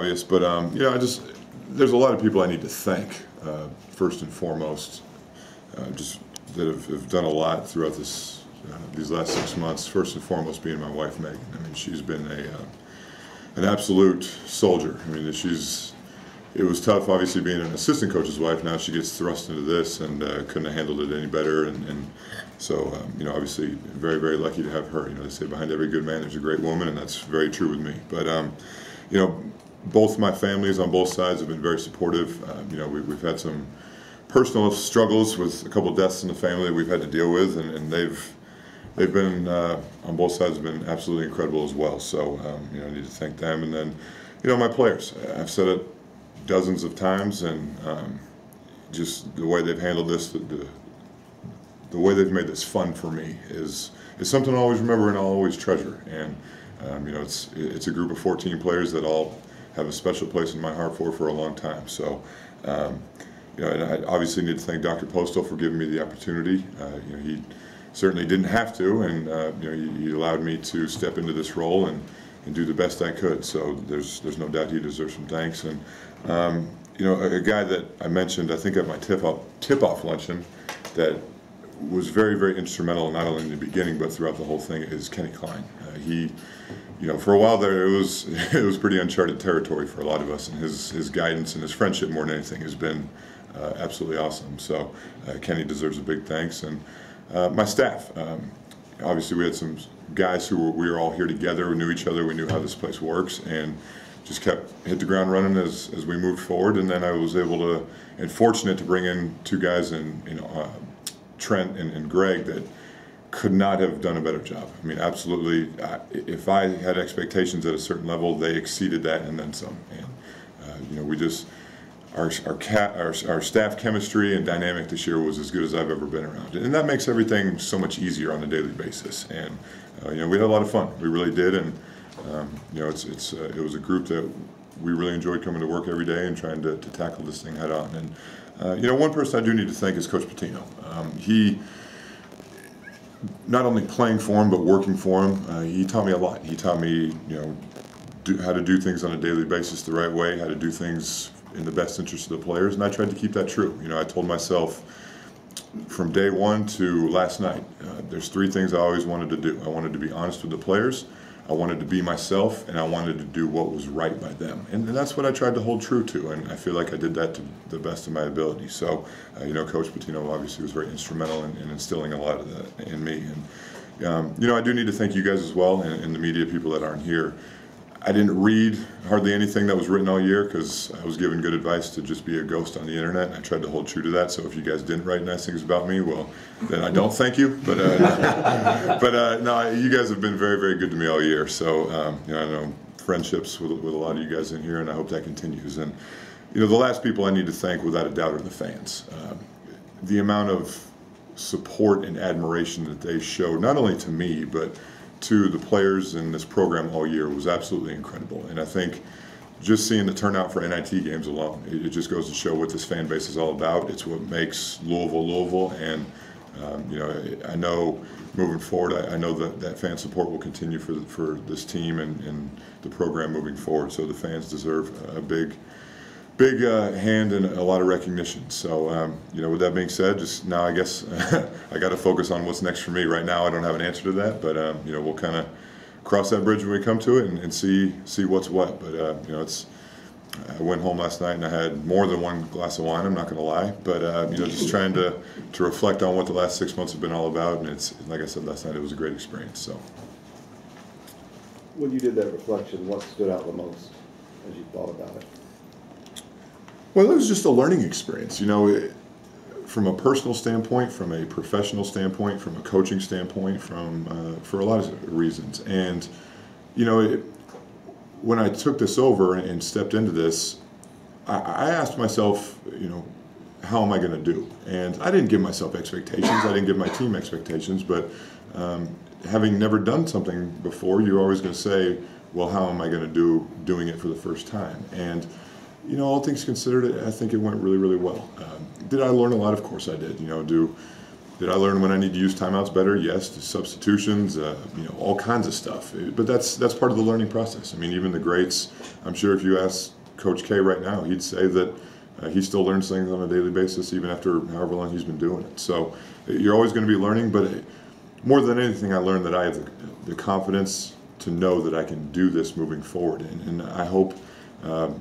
obvious, but you know, there's a lot of people I need to thank first and foremost, just that have done a lot throughout these last 6 months. First and foremost, being my wife Megan. I mean, she's been an absolute soldier. I mean, it was tough, obviously, being an assistant coach's wife. Now she gets thrust into this, and couldn't have handled it any better. And so, you know, obviously, very, very lucky to have her. You know, they say behind every good man there's a great woman, and that's very true with me. But, you know, both my families on both sides have been very supportive. You know, we've had some personal struggles with a couple of deaths in the family that we've had to deal with, and they've been, on both sides, have been absolutely incredible as well. So, you know, I need to thank them. And then, you know, my players. I've said it dozens of times, and just the way they've handled this, the way they've made this fun for me is something I'll always remember and I'll always treasure. And you know, it's a group of 14 players that all have a special place in my heart for a long time. So you know, and I obviously need to thank Dr. Postal for giving me the opportunity. You know, he certainly didn't have to, and you know, he allowed me to step into this role and do the best I could. So there's no doubt he deserves some thanks. And you know, a guy that I mentioned, I think at my tip-off luncheon, that was very, very instrumental, not only in the beginning but throughout the whole thing, is Kenny Klein. He, you know, for a while there, it was pretty uncharted territory for a lot of us, and his guidance and his friendship more than anything has been absolutely awesome. So Kenny deserves a big thanks. And my staff, obviously we had some guys we were all here together, we knew each other, we knew how this place works, and just hit the ground running as we moved forward. And then I was able to, and fortunate to bring in two guys in, you know, Trent and Greg, that could not have done a better job. I mean, absolutely, if I had expectations at a certain level, they exceeded that and then some. And you know, we just, our staff chemistry and dynamic this year was as good as I've ever been around, and that makes everything so much easier on a daily basis. And you know, we had a lot of fun. We really did. And you know, it was a group that we really enjoyed coming to work every day and trying to tackle this thing head on. And you know, one person I do need to thank is Coach Patino. He, not only playing for him but working for him, he taught me a lot. He taught me, you know, how to do things on a daily basis the right way, how to do things in the best interest of the players, and I tried to keep that true. You know, I told myself from day one to last night, there's three things I always wanted to do. I wanted to be honest with the players, I wanted to be myself, and I wanted to do what was right by them. And that's what I tried to hold true to, and I feel like I did that to the best of my ability. So, you know, Coach Patino obviously was very instrumental in instilling a lot of that in me. And, you know, I do need to thank you guys as well, and the media people that aren't here. I didn't read hardly anything that was written all year because I was given good advice to just be a ghost on the internet, and I tried to hold true to that. So if you guys didn't write nice things about me, well, then I don't thank you. But no, you guys have been very, very good to me all year. So you know, I know friendships with a lot of you guys in here, and I hope that continues. And you know, the last people I need to thank, without a doubt, are the fans. The amount of support and admiration that they showed, not only to me, but to the players in this program all year, was absolutely incredible. And I think just seeing the turnout for NIT games alone, it just goes to show what this fan base is all about. It's what makes Louisville. And you know, I know moving forward, I know that fan support will continue for this team and the program moving forward. So the fans deserve a big hand and a lot of recognition. So, you know, with that being said, just now I guess I got to focus on what's next for me. Right now I don't have an answer to that, but you know, we'll kind of cross that bridge when we come to it and see what's what. But you know, I went home last night and I had more than one glass of wine, I'm not going to lie, but you know, just trying to reflect on what the last 6 months have been all about. And it's, like I said last night, it was a great experience. So when you did that reflection, what stood out the most as you thought about it? Well, it was just a learning experience, you know, from a personal standpoint, from a professional standpoint, from a coaching standpoint, for a lot of reasons. And, you know, when I took this over and stepped into this, I asked myself, you know, how am I going to do? And I didn't give myself expectations. I didn't give my team expectations. But having never done something before, you're always going to say, well, how am I going to do doing it for the first time? And you know, all things considered, I think it went really, really well. Did I learn a lot? Of course I did. You know, Did I learn when I need to use timeouts better? Yes. Substitutions, all kinds of stuff. But that's part of the learning process. I mean, even the greats. I'm sure if you ask Coach K right now, he'd say that he still learns things on a daily basis, even after however long he's been doing it. So you're always going to be learning. But more than anything, I learned that I have the confidence to know that I can do this moving forward, and I hope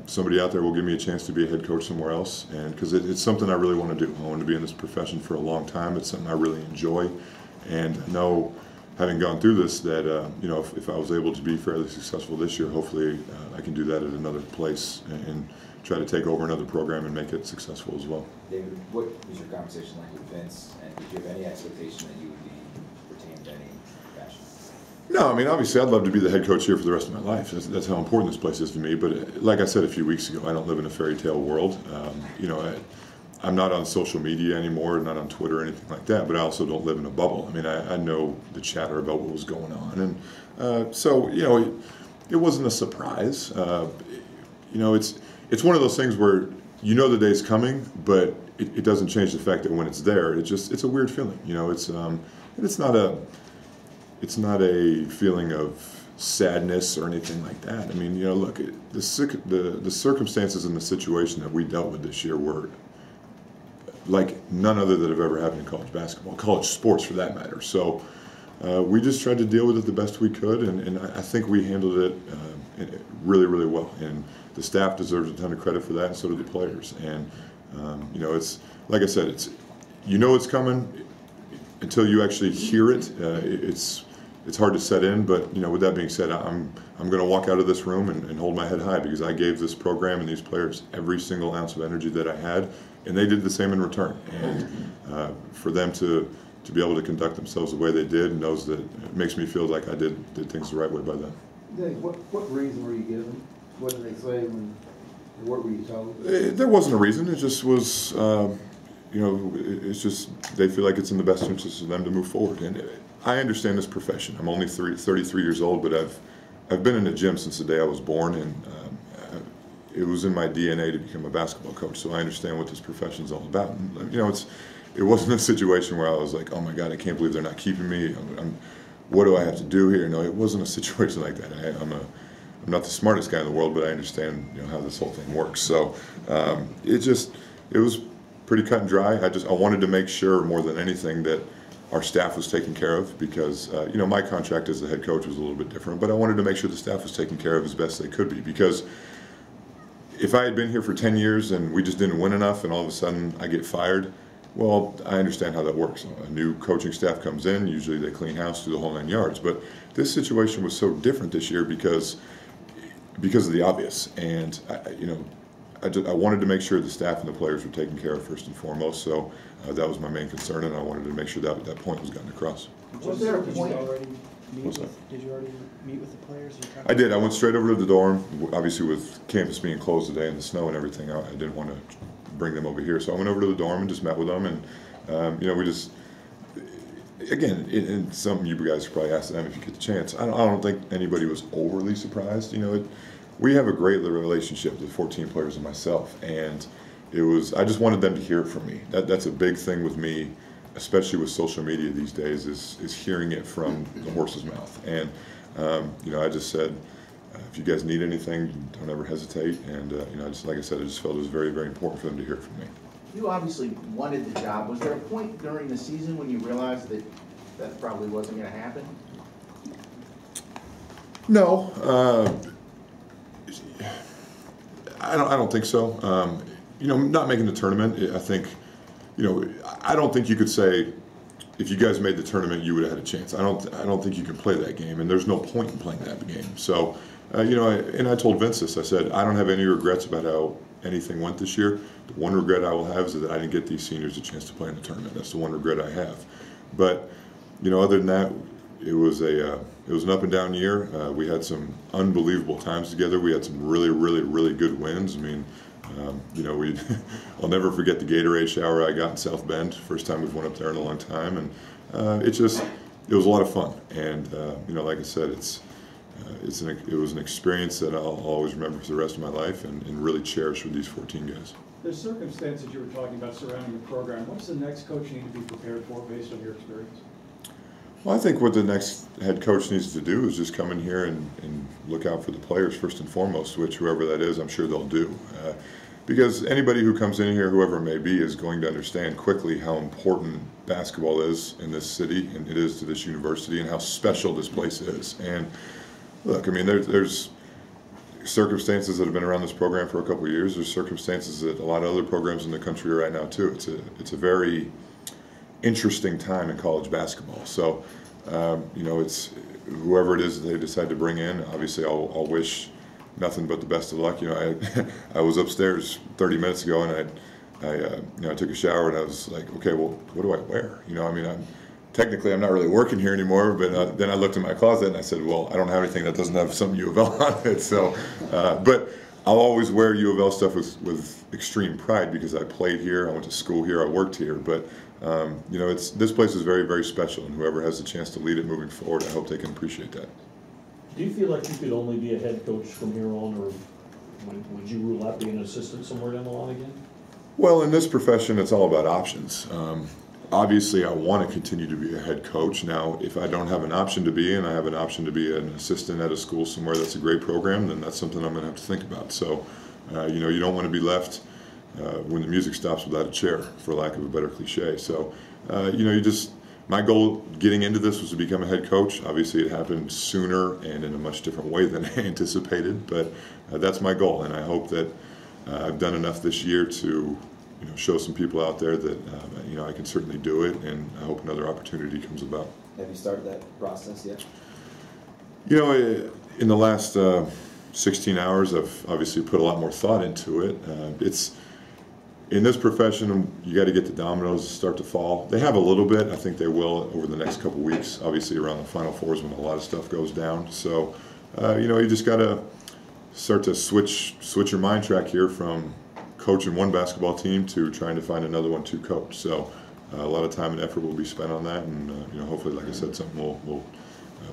somebody out there will give me a chance to be a head coach somewhere else, and because it's something I really want to do. I want to be in this profession for a long time. It's something I really enjoy, and I know, having gone through this, that if I was able to be fairly successful this year, hopefully I can do that at another place and try to take over another program and make it successful as well. David, what was your conversation like with Vince, and did you have any expectation that you would be retained in any fashion? No, I mean, obviously I'd love to be the head coach here for the rest of my life. That's how important this place is to me. But like I said a few weeks ago, I don't live in a fairy tale world. I'm not on social media anymore, not on Twitter or anything like that, but I also don't live in a bubble. I mean, I know the chatter about what was going on. And so it wasn't a surprise. It's one of those things where you know the day's coming, but it doesn't change the fact that when it's there, it's a weird feeling. It's not a feeling of sadness or anything like that. I mean, look, the circumstances and the situation that we dealt with this year were like none other that have ever happened in college basketball, college sports for that matter. So we just tried to deal with it the best we could, and I think we handled it really, really well. And the staff deserves a ton of credit for that, and so do the players. And it's like I said, it's coming until you actually hear it. It's hard to set in, but with that being said, I'm going to walk out of this room and hold my head high, because I gave this program and these players every single ounce of energy that I had, and they did the same in return. And for them to be able to conduct themselves the way they did, knows that it makes me feel like I did things the right way by them. Dave, what reason were you given? What did they say what were you told? There wasn't a reason. It just was, it's just they feel like it's in the best interest of them to move forward. And I understand this profession. I'm only 33 years old, but I've been in the gym since the day I was born, and it was in my DNA to become a basketball coach. So I understand what this profession is all about. And, it wasn't a situation where I was like, oh my God, I can't believe they're not keeping me. What do I have to do here? No, it wasn't a situation like that. I'm not the smartest guy in the world, but I understand how this whole thing works. So it was pretty cut and dry. I wanted to make sure more than anything that our staff was taken care of, because my contract as the head coach was a little bit different, but I wanted to make sure the staff was taken care of as best they could be, because if I had been here for 10 years and we just didn't win enough and all of a sudden I get fired, well, I understand how that works. A new coaching staff comes in, usually they clean house, do the whole 9 yards, but this situation was so different this year because of the obvious. And I wanted to make sure the staff and the players were taken care of first and foremost, so that was my main concern, and I wanted to make sure that point was gotten across. Was there a point? Did you already meet with the players? I did. I went straight over to the dorm. Obviously, with campus being closed today and the snow and everything, I didn't want to bring them over here, so I went over to the dorm and just met with them, and we just, again, and some of you guys could probably ask them if you get the chance. I don't think anybody was overly surprised. We have a great relationship with the 14 players and myself, and I just wanted them to hear it from me. That's a big thing with me, especially with social media these days, is hearing it from the horse's mouth. And I just said, if you guys need anything, don't ever hesitate. And like I said, I just felt it was very, very important for them to hear it from me. You obviously wanted the job. Was there a point during the season when you realized that probably wasn't going to happen? No, I don't think so. Not making the tournament, I think, I don't think you could say if you guys made the tournament, you would have had a chance. I don't think you can play that game, and there's no point in playing that game. So, and I told Vince this. I said, I don't have any regrets about how anything went this year. The one regret I will have is that I didn't get these seniors a chance to play in the tournament. That's the one regret I have. But, other than that, it was an up and down year. We had some unbelievable times together. We had some really, really, really good wins. I mean, I'll never forget the Gatorade shower I got in South Bend. First time we've went up there in a long time, and it was a lot of fun. And like I said, it was an experience that I'll always remember for the rest of my life, and really cherish with these 14 guys. The circumstances you were talking about surrounding the program, what's the next coach need to be prepared for based on your experience? Well, I think what the next head coach needs to do is just come in here and look out for the players first and foremost, which whoever that is, I'm sure they'll do. Because anybody who comes in here, whoever it may be, is going to understand quickly how important basketball is in this city and it is to this university and how special this place is. And look, I mean, there's circumstances that have been around this program for a couple of years. There's circumstances that a lot of other programs in the country are right now too. It's a very interesting time in college basketball. So, you know, it's whoever it is that they decide to bring in. Obviously, I'll wish nothing but the best of luck. You know, I was upstairs 30 minutes ago and I took a shower and I was like, okay, well, what do I wear? You know, I mean, technically I'm not really working here anymore, but then I looked in my closet and I said, well, I don't have anything that doesn't have some U of L on it. So, but I'll always wear U of L stuff with extreme pride because I played here, I went to school here, I worked here. But you know, this place is very, very special, and whoever has the chance to lead it moving forward, I hope they can appreciate that. Do you feel like you could only be a head coach from here on, or would you rule out being an assistant somewhere down the line again? Well, in this profession, it's all about options. Obviously, I want to continue to be a head coach. Now, if I don't have an option to be, and I have an option to be an assistant at a school somewhere that's a great program, then that's something I'm going to have to think about. So, you know, you don't want to be left when the music stops without a chair, for lack of a better cliche. So, you know, my goal getting into this was to become a head coach. Obviously, it happened sooner and in a much different way than I anticipated, but that's my goal, and I hope that I've done enough this year to, you know, show some people out there that you know, I can certainly do it, and I hope another opportunity comes about. Have you started that process yet? You know, in the last 16 hours, I've obviously put a lot more thought into it. It's in this profession, you got to get the dominoes to start to fall. They have a little bit. I think they will over the next couple weeks. Obviously, around the Final Fours when a lot of stuff goes down. So, you know, you just got to start to switch your mind track here from coaching one basketball team to trying to find another one to coach. So, a lot of time and effort will be spent on that, and you know, hopefully, like I said, something will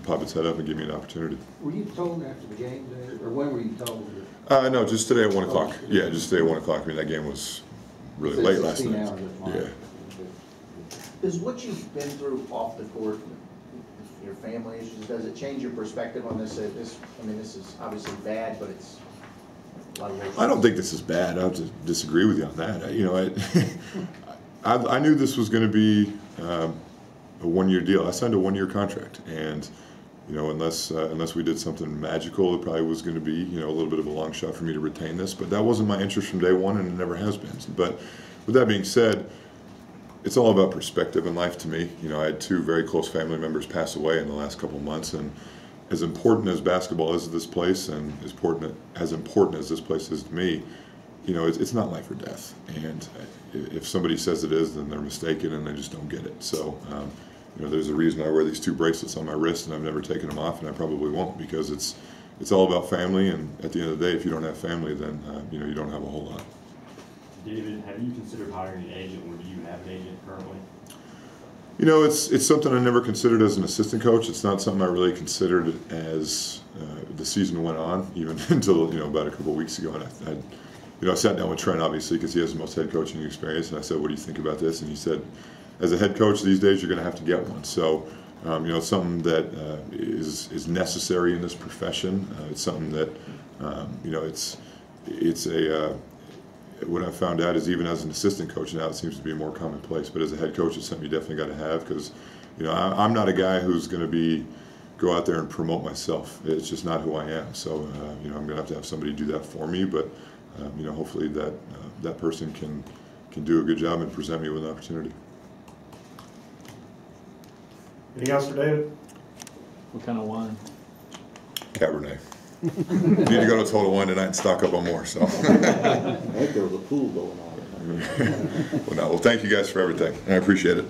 pop its head up and give me an opportunity. Were you told after the game today, or when were you told? No, just today at 1 o'clock. Yeah, just today at 1 o'clock. I mean, that game was really late last night. Yeah. Does what you've been through off the court, your family issues, does it change your perspective on this? I mean, this is obviously bad, but it's a lot of work. I don't think this is bad. I have to disagree with you on that. You know, I knew this was going to be a one-year deal. I signed a one-year contract, and you know, unless we did something magical, it probably was going to be, you know, a little bit of a long shot for me to retain this. But that wasn't my interest from day one, and it never has been. But with that being said, it's all about perspective in life to me. You know, I had two very close family members pass away in the last couple of months, and as important as basketball is to this place, and as important as this place is to me, you know, it's not life or death. And if somebody says it is, then they're mistaken and they just don't get it. So, you know, there's a reason I wear these two bracelets on my wrist, and I've never taken them off, and I probably won't, because it's all about family. And at the end of the day, if you don't have family, then you know, you don't have a whole lot. David, have you considered hiring an agent, or do you have an agent currently? You know, it's something I never considered as an assistant coach. It's not something I really considered as the season went on, even until, you know, about a couple of weeks ago. And I sat down with Trent, obviously, because he has the most head coaching experience, and I said, "What do you think about this?" And he said, "As a head coach these days, you're going to have to get one." So, you know, it's something that is necessary in this profession. It's something that, you know, it's what I found out is, even as an assistant coach now, it seems to be more commonplace. But as a head coach, it's something you definitely got to have, because, you know, I'm not a guy who's going to go out there and promote myself. It's just not who I am. So, you know, I'm going to have somebody do that for me. But, you know, hopefully that person can do a good job and present me with an opportunity. Anything else for David? What kind of wine? Cabernet. Need to go to Total Wine tonight and stock up on more. So. I think there was a pool going on. Well, thank you guys for everything. I appreciate it.